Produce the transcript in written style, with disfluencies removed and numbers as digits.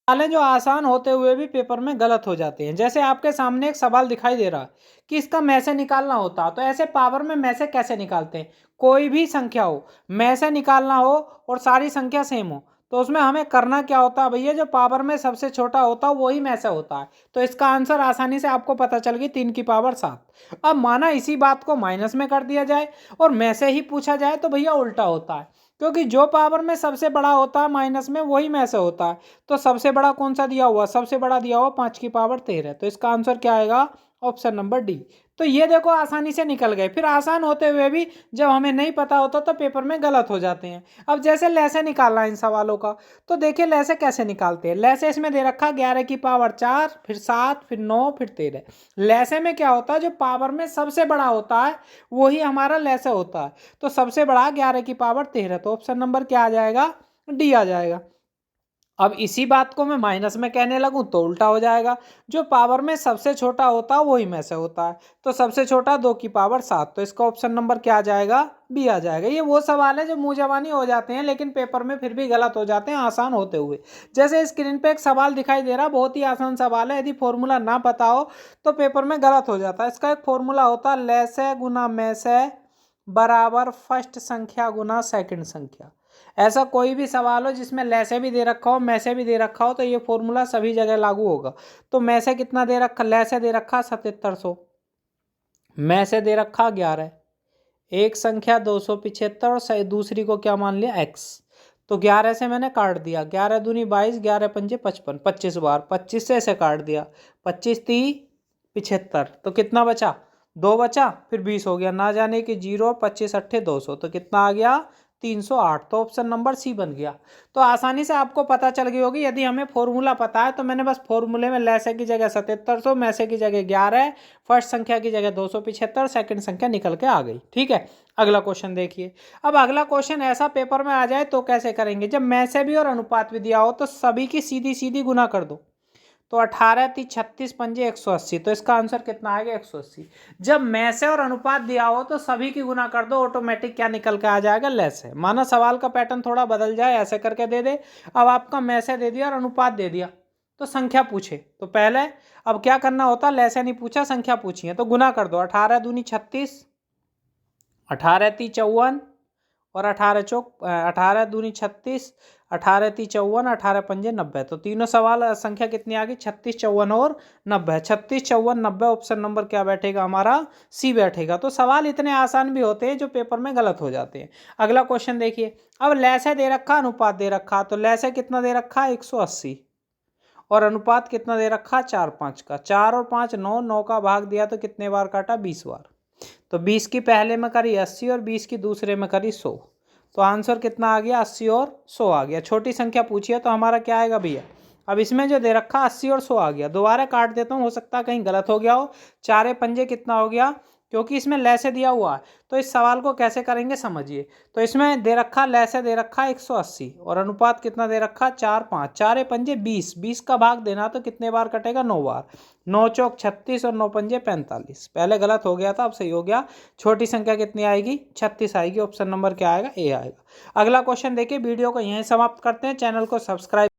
सवाल जो आसान होते हुए भी पेपर में गलत हो जाते हैं। जैसे आपके सामने एक सवाल दिखाई दे रहा है कि इसका में से निकालना होता, तो ऐसे पावर में से कैसे निकालते हैं। कोई भी संख्या हो, में से निकालना हो और सारी संख्या सेम हो, तो उसमें हमें करना क्या होता है भैया, जो पावर में सबसे छोटा होता है वही में से होता है। तो इसका आंसर आसानी से आपको पता चल गई, 3 की पावर 7। अब माना इसी बात को माइनस में कर दिया जाए और में से ही पूछा जाए, तो भैया उल्टा होता है, क्योंकि जो पावर में सबसे बड़ा होता है माइनस में वही में से होता है। तो सबसे बड़ा कौन सा दिया हुआ, सबसे बड़ा दिया हुआ 5 की पावर 13। तो इसका आंसर क्या आएगा, ऑप्शन नंबर डी। तो ये देखो आसानी से निकल गए। फिर आसान होते हुए भी जब हमें नहीं पता होता तो पेपर में गलत हो जाते हैं। अब जैसे लैसे निकालना है इन सवालों का, तो देखिए लैसे कैसे निकालते हैं। लैसे इसमें दे रखा 11 की पावर 4, फिर 7, फिर 9, फिर 13। लैसे में क्या होता है, जो पावर में सबसे बड़ा होता है वही हमारा लैसे होता है। तो सबसे बड़ा 11 की पावर 13, तो ऑप्शन नंबर क्या आ जाएगा, डी आ जाएगा। अब इसी बात को मैं माइनस में कहने लगूं तो उल्टा हो जाएगा। जो पावर में सबसे छोटा होता है वही में से होता है। तो सबसे छोटा 2 की पावर 7, तो इसका ऑप्शन नंबर क्या आ जाएगा, बी आ जाएगा। ये वो सवाल है जो मुंह जबानी हो जाते हैं लेकिन पेपर में फिर भी गलत हो जाते हैं आसान होते हुए। जैसे स्क्रीन पे एक सवाल दिखाई दे रहा, बहुत ही आसान सवाल है, यदि फॉर्मूला ना पता हो तो पेपर में गलत हो जाता है। इसका एक फॉर्मूला होता है, लैसे गुना में से बराबर फर्स्ट संख्या गुना सेकंड संख्या। ऐसा कोई भी सवाल हो जिसमें लैसे भी दे रखा हो में से भी दे रखा हो, तो ये फॉर्मूला सभी जगह लागू होगा। तो में से कितना दे रखा, लैसे दे रखा 7700, में से दे रखा 11, एक संख्या 275 और दूसरी को क्या मान लिया, x। तो 11 से मैंने काट दिया, 11 दूनी 22, 11 पंजे 55, 25 बार 25 से ऐसे काट दिया, 25 ती 75, तो कितना बचा, 2 बचा, फिर 20 हो गया, ना जाने कि 0, 25 अट्ठे 200, तो कितना आ गया, 308। तो ऑप्शन नंबर सी बन गया। तो आसानी से आपको पता चल गई होगी, यदि हमें फॉर्मूला पता है तो मैंने बस फॉर्मूले में लैसे की जगह 7700, मैसे की जगह 11, फर्स्ट संख्या की जगह 275, सेकंड संख्या निकल के आ गई। ठीक है, अगला क्वेश्चन देखिए। अब अगला क्वेश्चन ऐसा पेपर में आ जाए तो कैसे करेंगे, जब मैसे भी और अनुपात भी दिया हो तो सभी की सीधी सीधी गुना कर दो। तो 18 × 36 पंजे 180, तो इसका आंसर कितना आएगा, 180। जब में से और अनुपात दिया हो तो सभी की गुना कर दो, ऑटोमेटिक क्या निकल के आ जाएगा, लेस है। माना सवाल का पैटर्न थोड़ा बदल जाए, ऐसे करके दे दे। अब आपका में से दे दिया और अनुपात दे दिया, तो संख्या पूछे तो पहले अब क्या करना होता, लेसे नहीं पूछा, संख्या पूछी है तो गुना कर दो। 18 दूनी 36, 18 × 3 = 54 और 18 दूनी 36, 18 × 3 = 54, 18 पंजे 90। तो तीनों सवाल संख्या कितनी आ गई, 36, 54 और 90। 36, 54, 90, ऑप्शन नंबर क्या बैठेगा हमारा, सी बैठेगा। तो सवाल इतने आसान भी होते हैं जो पेपर में गलत हो जाते हैं। अगला क्वेश्चन देखिए। अब लैसे दे रखा, अनुपात दे रखा, तो लैसे कितना दे रखा, 180 और अनुपात कितना दे रखा, 4, 5 का। 4 और 5 9, 9 का भाग दिया तो कितने बार काटा, 20 बार। तो 20 की पहले में करी 80 और 20 की दूसरे में करी 100। तो आंसर कितना आ गया, 80 और 100 आ गया। छोटी संख्या पूछी है तो हमारा क्या आएगा भैया, अब इसमें जो दे रखा 80 और 100 आ गया। दोबारा काट देता हूँ, हो सकता है कहीं गलत हो गया हो। 4 पंजे कितना हो गया, क्योंकि इसमें लैसे दिया हुआ है तो इस सवाल को कैसे करेंगे समझिए। तो इसमें दे रखा लैसे दे रखा 180 और अनुपात कितना दे रखा, 4, 5, 4 पंजे 20, 20 का भाग देना तो कितने बार कटेगा, 9 बार। 9 चौक 36 और 9 पंजे 45। पहले गलत हो गया था, अब सही हो गया। छोटी संख्या कितनी आएगी, 36 आएगी। ऑप्शन नंबर क्या आएगा, ए आएगा। अगला क्वेश्चन देखिए। वीडियो को यहीं समाप्त करते हैं, चैनल को सब्सक्राइब